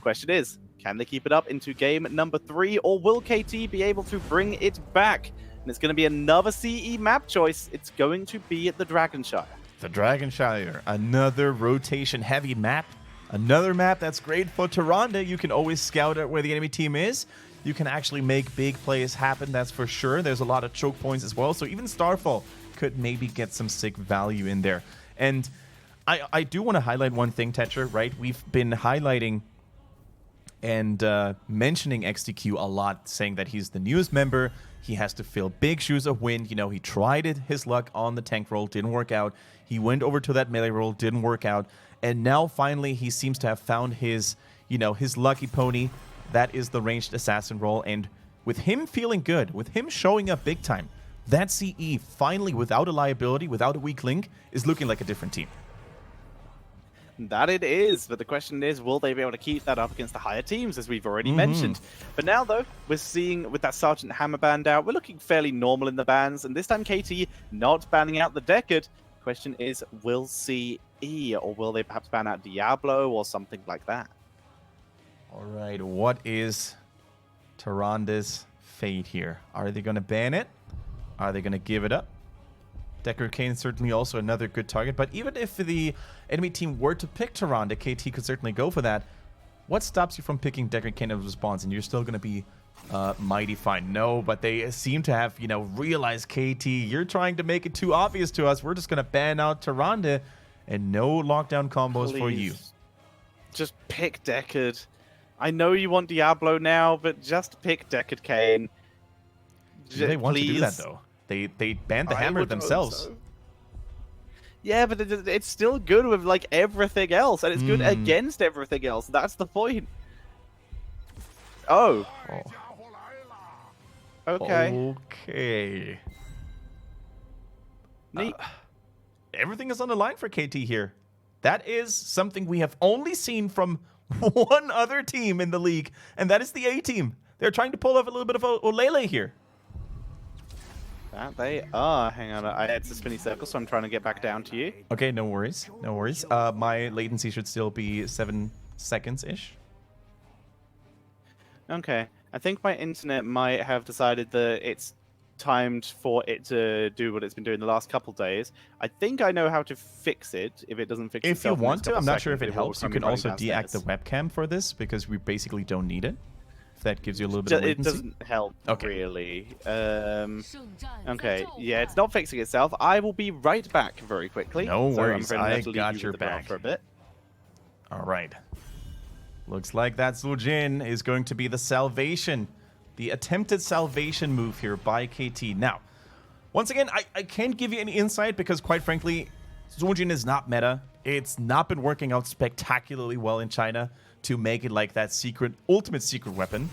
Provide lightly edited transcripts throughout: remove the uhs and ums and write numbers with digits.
Question is, can they keep it up into game number 3, or will KT be able to bring it back? And it's going to be another CE map choice. It's going to be at the Dragonshire. The Dragonshire, another rotation-heavy map. Another map that's great for Tyrande. You can always scout out where the enemy team is. You can actually make big plays happen, that's for sure. There's a lot of choke points as well, so even Starfall could maybe get some sick value in there. And I do want to highlight one thing, Tetcher, right? We've been highlighting and mentioning XTQ a lot, saying that he's the newest member. He has to fill big shoes of wind. You know, he tried his luck on the tank role, didn't work out. He went over to that melee role, didn't work out. And now finally he seems to have found his, his lucky pony. That is the ranged assassin role. And with him feeling good, with him showing up big time, that CE finally, without a liability, without a weak link, is looking like a different team. That it is, but the question is, will they be able to keep that up against the higher teams, as we've already mentioned? But now, though, we're seeing with that Sergeant Hammer band out, we're looking fairly normal in the bans, and this time KT not banning out the Deckard. Question is, will CE, or will they perhaps ban out Diablo or something like that? All right, what is Tyrande's fate here? Are they going to ban it? Are they going to give it up? Deckard Cain certainly also another good target, but even if the enemy team were to pick Tyrande, KT could certainly go for that. What stops you from picking Deckard Cain as a response, and you're still going to be mighty fine? No, but they seem to have, realized, KT, you're trying to make it too obvious to us. We're just going to ban out Tyrande, and no lockdown combos for you. Just pick Deckard. I know you want Diablo now, but just pick Deckard Cain. Do they want to do that, though? They banned the hammer themselves. So. Yeah, but it's still good with like everything else, and it's good against everything else. That's the point. Oh. Okay. Okay. Neat. Everything is on the line for KT here. That is something we have only seen from one other team in the league, and that is the A team. They're trying to pull off a little bit of a Olele here. That they are. Hang on, it's a spinny circle, so I'm trying to get back down to you. Okay, no worries. No worries. My latency should still be 7 seconds-ish. Okay. I think my internet might have decided that it's timed for it to do what it's been doing the last couple days. I think I know how to fix it if it doesn't fix it. If you want to, I'm not sure if it helps. You can also deact the webcam for this, because we basically don't need it. If that gives you a little bit of latency. It doesn't help, really. Okay, yeah, it's not fixing itself. I will be right back very quickly. No worries, I got you your back. For a bit. All right. Looks like that Zujin is going to be the salvation. The attempted salvation move here by KT. Now, once again, I can't give you any insight because, quite frankly, Zujin is not meta. It's not been working out spectacularly well in China to make it like that ultimate secret weapon.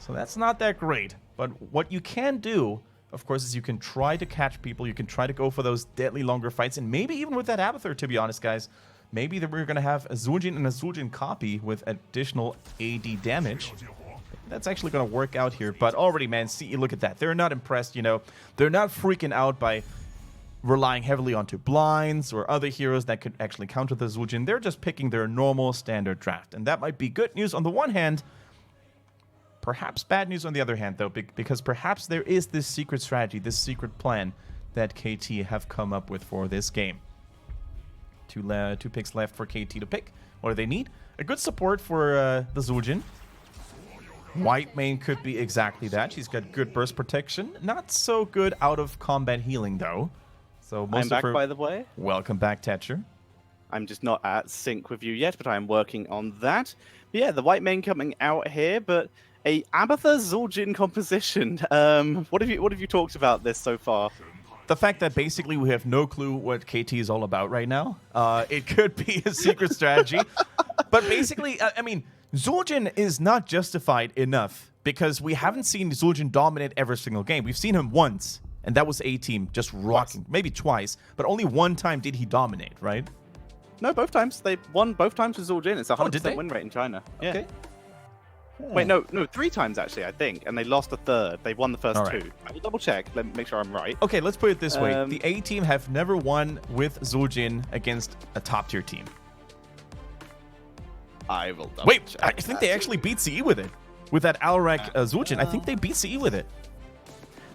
So that's not that great. But what you can do, of course, is you can try to catch people. You can try to go for those deadly longer fights. And maybe even with that Abathur, to be honest, guys, maybe that we're going to have a Zujin and a Zujin copy with additional AD damage. That's actually going to work out here. But already, man, see, look at that. They're not impressed, They're not freaking out by relying heavily onto blinds or other heroes that could actually counter the Zujin. They're just picking their normal standard draft. And that might be good news on the one hand, perhaps bad news on the other hand, though, because perhaps there is this secret strategy, this secret plan that KT have come up with for this game. Two picks left for KT to pick. What do they need? A good support for the Zujin. White main could be exactly that. She's got good burst protection. Not so good out of combat healing, though. So I'm back, by the way. Welcome back, Tetcher. I'm just not at sync with you yet, but I'm working on that. But yeah, the white main coming out here, but a Abathur Zujin composition. What have you talked about this so far? The fact that basically we have no clue what KT is all about right now. It could be a secret strategy. But basically, I mean, Zujin is not justified enough because we haven't seen Zujin dominate every single game. We've seen him once. And that was A-Team just rocking. Maybe twice, but only one time did he dominate, right? No, both times. They won both times with Zujin. It's a 100% win rate in China. Okay. Yeah. Wait, no, 3 times actually, I think. And they lost a third. They won the first 2. I will double check. Let me make sure I'm right. Okay, let's put it this way. The A-Team have never won with Zujin against a top-tier team. I will double Wait, check I think they actually beat CE with it. With that Alarak Zul'jin, I think they beat CE with it.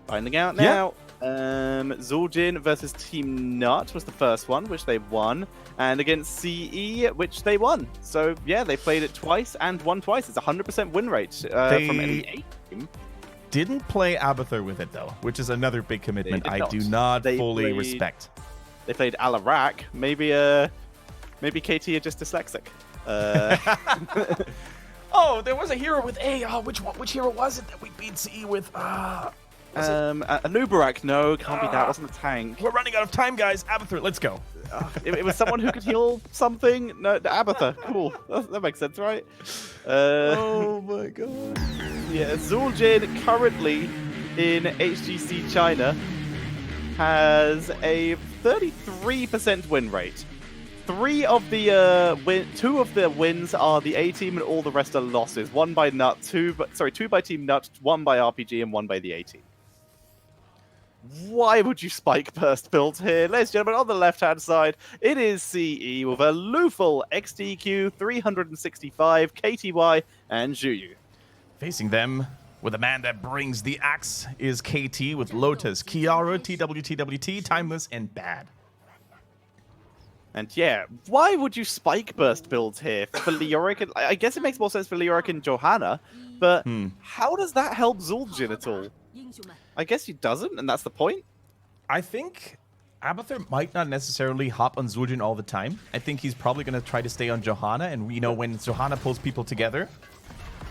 Finding out now. Zul'jin versus Team Nut was the first one, which they won. And against CE, which they won. So, yeah, they played it twice and won twice. It's a 100% win rate from any team. Didn't play Abathur with it, though, which is another big commitment I do not fully respect. They played Alarak. Maybe KT are just dyslexic. Oh, there was a hero with A. Oh, which hero was it that we beat CE with? Anubarak, no, can't be that. Wasn't a tank. We're running out of time, guys. Abathur, let's go. It was someone who could heal something. No, Abathur. Cool. That makes sense, right? Oh my god. Yeah, Zul'jin currently in HGC China has a 33% win rate. Two of the wins are the A team, and all the rest are losses. One by Nut, two by Team Nut, one by RPG, and one by the A team. Why would you spike burst build here? Ladies and gentlemen, on the left-hand side, it is CE with a Luful, XDQ, 365, KTY, and Zhuyu. Facing them with a man that brings the axe is KT with Lotus, Kiara, TWTWT, Timeless, and Bad. And yeah, why would you spike burst build here for Leoric? I guess it makes more sense for Leoric and Johanna, but how does that help Zul'jin at all? I guess he doesn't, and that's the point. I think Abathur might not necessarily hop on Zul'jin all the time. I think he's probably going to try to stay on Johanna, and when Johanna pulls people together.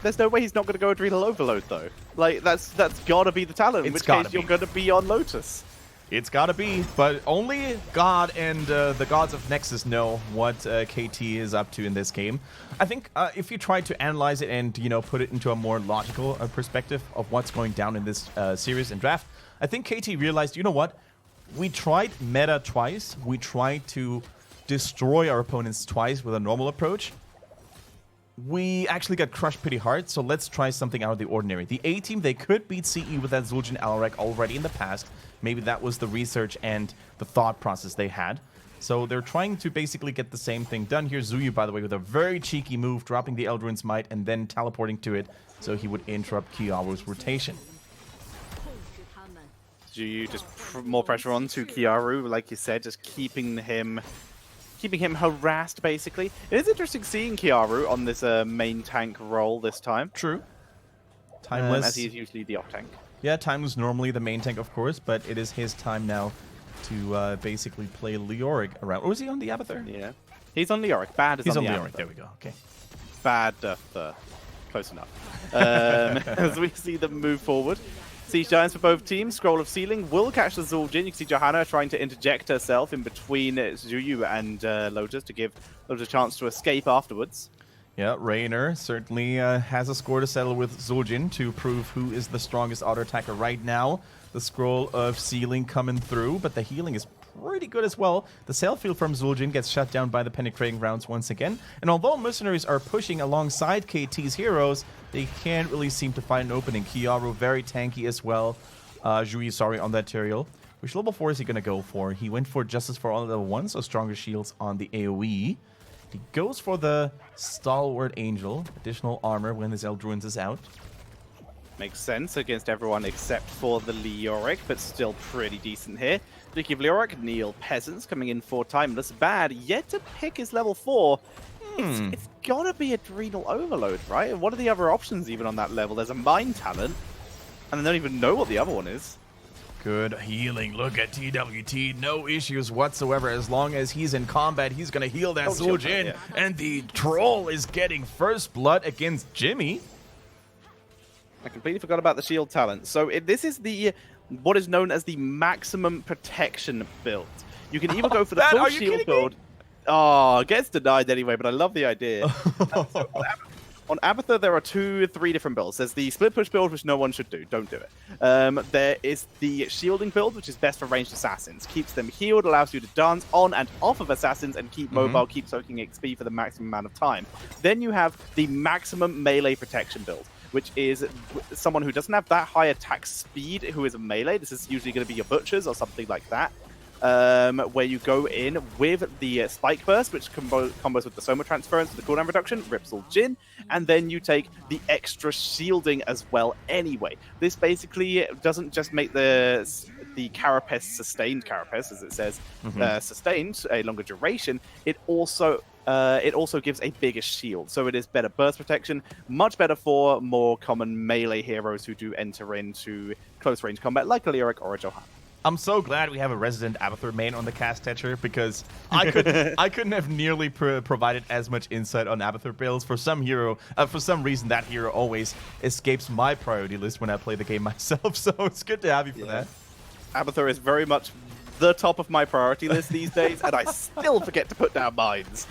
There's no way he's not going to go Adrenal Overload, though. Like, that's got to be the talent, in which case you're going to be on Lotus. It's gotta be, but only God and the gods of Nexus know what KT is up to in this game. I think if you try to analyze it and put it into a more logical perspective of what's going down in this series and draft, I think KT realized, you know what? We tried meta twice. We tried to destroy our opponents twice with a normal approach. We actually got crushed pretty hard, so let's try something out of the ordinary. The A team, they could beat CE with that Zul'jin Alarak already in the past. Maybe that was the research and the thought process they had. So they're trying to basically get the same thing done. Here's Zhuyu, by the way, with a very cheeky move, dropping the Eldrain's Might and then teleporting to it, so he would interrupt Kiaru's rotation. Zhuyu just more pressure on to Kiaru, like you said, just keeping him harassed, basically. It is interesting seeing Kiaru on this main tank role this time. True. Timeless. As he's usually the off tank. Yeah, Timeless normally the main tank, of course, but it is his time now to basically play Leoric around. Or is he on the Abathur? Yeah. He's on Leoric. Bad is on the Leoric. Abathur. There we go. Okay. Bad close enough. As we see them move forward. Siege Giants for both teams. Scroll of Sealing will catch the Zul'jin. You can see Johanna trying to interject herself in between Zhuyu and Lotus to give Lotus a chance to escape afterwards. Yeah, Raynor certainly has a score to settle with Zul'jin to prove who is the strongest auto attacker right now. The Scroll of Sealing coming through, but the healing is pretty good as well. The Sail Field from Zul'jin gets shut down by the Penetrating Rounds once again. And although Mercenaries are pushing alongside KT's heroes, they can't really seem to find an opening. Kiaru very tanky as well. Zhuyu, sorry, on that Tyrael. Which level 4 is he going to go for? He went for Justice for all level 1, so stronger shields on the AoE. He goes for the Stalwart Angel, additional armor when his Eldruins is out. Makes sense against everyone except for the Leoric, but still pretty decent here. Speaking of Leoric, Neil Peasants coming in for Timeless. Bad, yet to pick his level 4. It's gotta be Adrenal Overload, right? What are the other options even on that level? There's a Mind Talent, and I don't even know what the other one is. Good healing. Look at TWT. No issues whatsoever. As long as he's in combat, he's going to heal that Zul'jin. Yeah. And the Troll is getting first blood against Jimmy. I completely forgot about the shield talent. So this is what is known as the maximum protection build. You can either go for the full shield build. Oh, it gets denied anyway, but I love the idea. On Abathur, there are 3 different builds. There's the split push build, which no one should do. Don't do it. There is the shielding build, which is best for ranged assassins. Keeps them healed, allows you to dance on and off of assassins and keep mobile, keep soaking XP for the maximum amount of time. Then you have the maximum melee protection build, which is someone who doesn't have that high attack speed, who is a melee. This is usually going to be your butchers or something like that. where you go in with the Spike Burst, which combos with the Soma Transference with the cooldown reduction, rips all Jin, and then you take the extra shielding as well anyway. This basically doesn't just make the Carapace sustained Carapace, as it says, sustained, a longer duration, it also gives a bigger shield. So it is better burst protection, much better for more common melee heroes who do enter into close range combat, like a Lyric or a Johanna. I'm so glad we have a resident Abathur main on the cast Tetcher, because I couldn't have nearly provided as much insight on Abathur builds. For some reason, that hero always escapes my priority list when I play the game myself, so it's good to have you for that. Abathur is very much the top of my priority list these days, and I still forget to put down mines.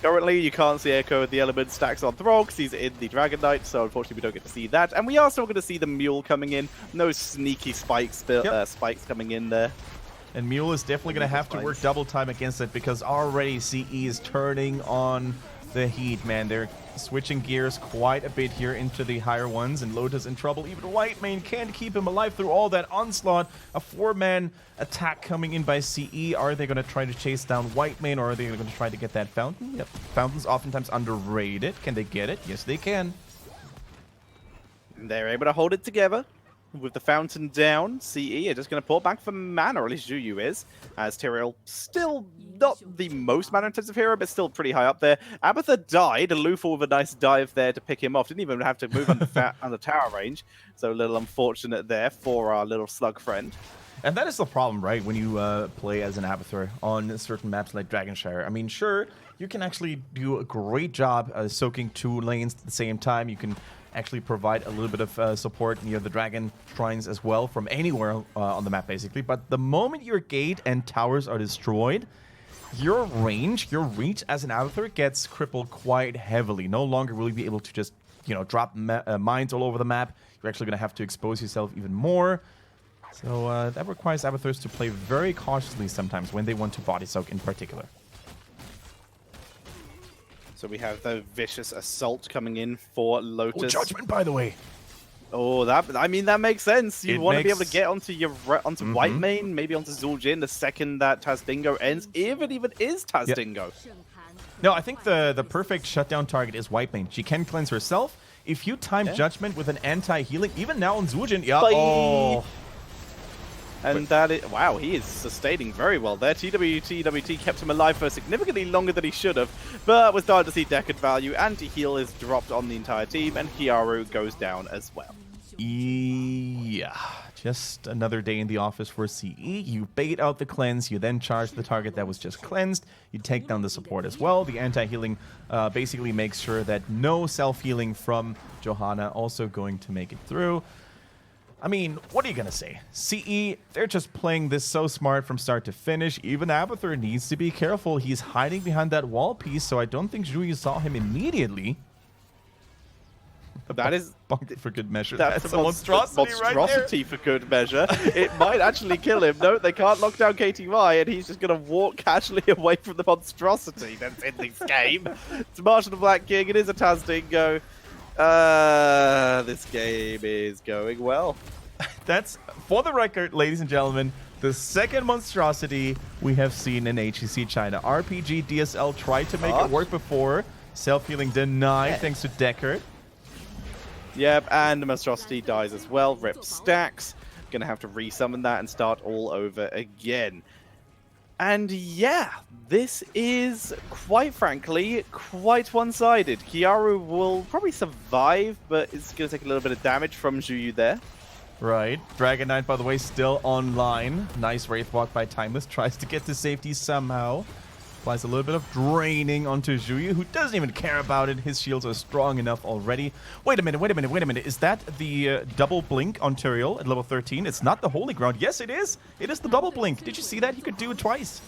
Currently, you can't see Echo with the element stacks on Thrall because he's in the Dragon Knight, so unfortunately we don't get to see that. And we are still going to see the Mule coming in. No sneaky spikes coming in there. And Mule is definitely going to have to work double time against it, because already CE is turning on the heat, man. They're switching gears quite a bit here into the higher ones, and Lotus in trouble. Even Whitemane can't keep him alive through all that onslaught. A 4-man attack coming in by CE. Are they going to try to chase down Whitemane, or are they going to try to get that Fountain? Yep, Fountain's oftentimes underrated. Can they get it? Yes, they can. They're able to hold it together. With the Fountain down, CE are just going to pull back for mana, or at least Juyu is, as Tyrael still not the most mana-intensive hero, but still pretty high up there. Abathur died, and Luthor with a nice dive there to pick him off. Didn't even have to move under tower range, so a little unfortunate there for our little slug friend. And that is the problem, right, when you play as an Abathur on certain maps like Dragonshire. I mean, sure, you can actually do a great job soaking 2 lanes at the same time. You can actually provide a little bit of support near the dragon shrines as well from anywhere on the map, basically. But the moment your gate and towers are destroyed, your range, your reach as an Abathur gets crippled quite heavily. No longer will you be able to just, drop mines all over the map. You're actually going to have to expose yourself even more. So that requires Abathurs to play very cautiously sometimes when they want to body soak in particular. So we have the vicious assault coming in for Lotus. Oh, Judgment, by the way. Oh, that makes sense. You want to be able to get onto Whitemane, maybe onto Zul'jin the second that Tazdingo ends, if it even is Tazdingo. Yep. No, I think the perfect shutdown target is Whitemane. She can cleanse herself. If you time Judgment with an anti-healing, even now on Zul'jin, And wow, he is sustaining very well there. TWT kept him alive for significantly longer than he should have, but was starting to see Decad value. Anti-heal is dropped on the entire team, and Kiaru goes down as well. Yeah, just another day in the office for CE. You bait out the cleanse, you then charge the target that was just cleansed, you take down the support as well. The anti-healing basically makes sure that no self-healing from Johanna also going to make it through. I mean, what are you going to say? CE, they're just playing this so smart from start to finish. Even Abathur needs to be careful. He's hiding behind that wall piece, so I don't think Juyu saw him immediately. That is for good measure. That's a monstrosity right there. For good measure. It might actually kill him. No, they can't lock down KTY, and he's just going to walk casually away from the monstrosity that's in this game. It's Marshall the Black King. It is a Tazdingo. This game is going well. That's, for the record, ladies and gentlemen, the second monstrosity we have seen in HGC China. RPG DSL tried to make it work before. Self-healing denied thanks to Deckard. Yep, and the monstrosity dies as well. Rip stacks. Gonna have to resummon that and start all over again. And yeah, this is, quite frankly, quite one-sided. Kiaru will probably survive, but it's going to take a little bit of damage from Juyu there. Right. Dragon Knight, by the way, still online. Nice Wraith Walk by Timeless. Tries to get to safety somehow. Applies a little bit of draining onto Juyu, who doesn't even care about it. His shields are strong enough already. Wait a minute. Is that the double blink on Tyrael at level 13? It's not the Holy Ground. Yes, it is. It is the double blink. Did you see that? He could do it twice.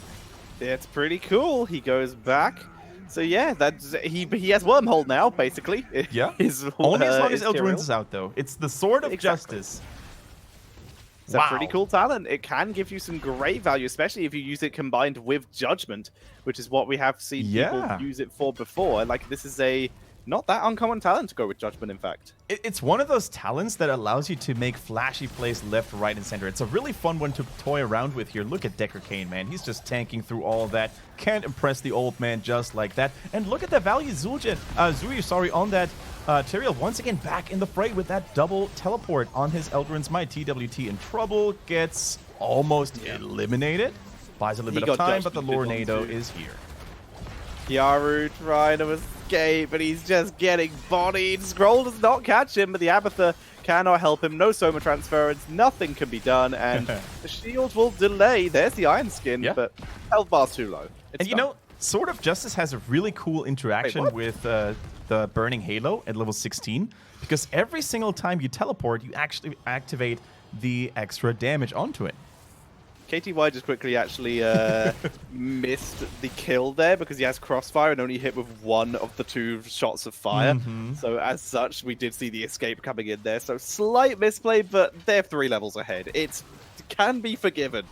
It's pretty cool. He goes back. So yeah, he has Wormhole now, basically. Yeah. Only as long as Eldraine is out, though. It's the Sword of Justice. It's a pretty cool talent. It can give you some great value, especially if you use it combined with Judgment, which is what we have seen people use it for before. Like, this is a Not that uncommon talent to go with Judgment, in fact. It's one of those talents that allows you to make flashy plays left, right, and center. It's a really fun one to toy around with here. Look at Decker Kane, man. He's just tanking through all of that. Can't impress the old man just like that. And look at the value Zuyu, on that Tyrael once again back in the fray with that double teleport on his Eldrin's Might. TWT in trouble, gets almost eliminated. Buys a little bit of time, but the Lornado is here. Kiaru trying to escape, but he's just getting bodied. Scroll does not catch him, but the Abathur cannot help him. No Soma transference, nothing can be done, and the shield will delay. There's the Iron Skin, but health bar's too low. And you know, Sword of Justice has a really cool interaction with the Burning Halo at level 16, because every single time you teleport, you actually activate the extra damage onto it. KTY just quickly actually missed the kill there because he has Crossfire and only hit with one of the 2 shots of fire. So as such, we did see the escape coming in there. So slight misplay, but they're 3 levels ahead. It can be forgiven.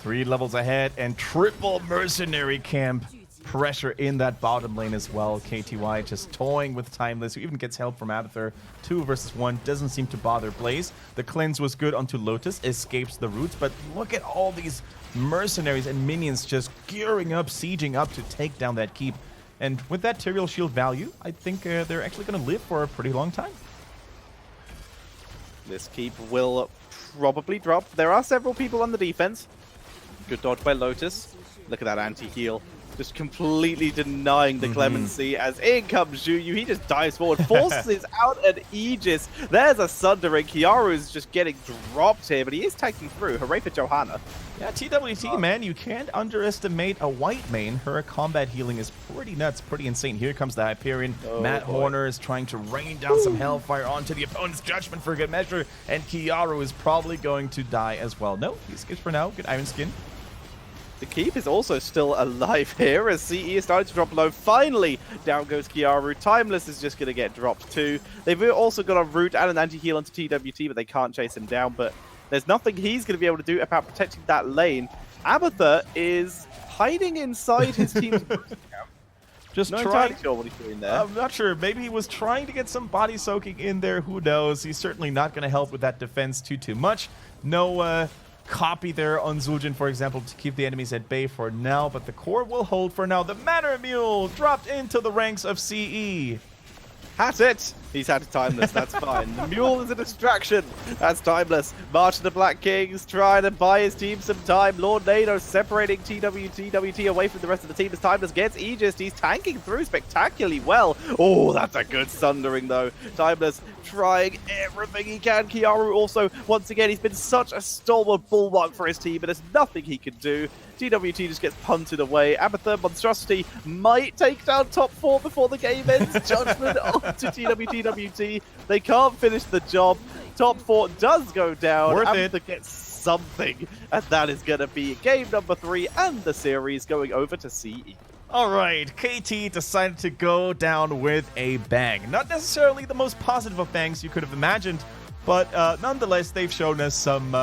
3 levels ahead and triple mercenary camp pressure in that bottom lane as well. KTY just toying with Timeless, who even gets help from Abathur. 2 versus 1 doesn't seem to bother Blaze. The cleanse was good onto Lotus, escapes the roots, but look at all these mercenaries and minions just gearing up, sieging up to take down that keep. And with that Tyrael shield value, I think they're actually going to live for a pretty long time. This keep will probably drop. There are several people on the defense. Good dodge by Lotus. Look at that anti-heal. Just completely denying the clemency as in comes Zhuyu. He just dives forward, forces out an Aegis. There's a Sundering. Kiaru's just getting dropped here, but he is taking through. Hooray for Johanna. Yeah, TWT, man, you can't underestimate a white main. Her combat healing is pretty nuts, pretty insane. Here comes the Hyperion. Matt Horner is trying to rain down some Hellfire onto the opponent's Judgment for good measure, and Kiaru is probably going to die as well. No, he escapes for now. Good Iron Skin. The keep is also still alive here as CE is starting to drop low. Finally, down goes Kiaru. Timeless is just going to get dropped too. They've also got a root and an anti-heal onto TWT, but they can't chase him down. But there's nothing he's going to be able to do about protecting that lane. Abathur is hiding inside his team's just not trying. Sure what he's doing there. I'm not sure. Maybe he was trying to get some body soaking in there. Who knows? He's certainly not going to help with that defense too much. No copy there on Zul'jin, for example, to keep the enemies at bay for now, but the core will hold for now. The Manor Mule dropped into the ranks of CE. That's it. He's had Timeless. That's fine. The Mule is a distraction. That's Timeless. March of the Black Kings trying to buy his team some time. Lord Nado separating TWT away from the rest of the team as Timeless gets Aegis. He's tanking through spectacularly well. Oh, that's a good Sundering though. Timeless trying everything he can. Kiaru also, once again, he's been such a stalwart bulwark for his team, but there's nothing he can do. TWT just gets punted away. Abathur Monstrosity might take down top 4 before the game ends. Judgment onto TWT. They can't finish the job. Top 4 does go down. Abathur gets something, and that is going to be game number 3 and the series going over to CE. All right, KT decided to go down with a bang. Not necessarily the most positive of bangs you could have imagined, but nonetheless, they've shown us some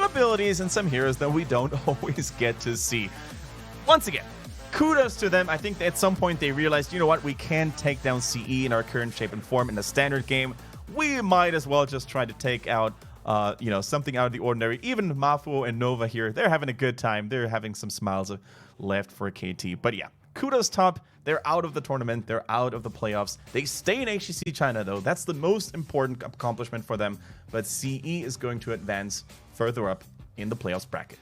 abilities and some heroes that we don't always get to see. Once again, kudos to them. I think at some point they realized, you know what, we can take down CE in our current shape and form in a standard game. We might as well just try to take out, something out of the ordinary. Even Mafuo and Nova here, they're having a good time. They're having some smiles left for KT. But yeah, kudos top. They're out of the tournament. They're out of the playoffs. They stay in HGC China, though. That's the most important accomplishment for them. But CE is going to advance further up in the playoffs bracket.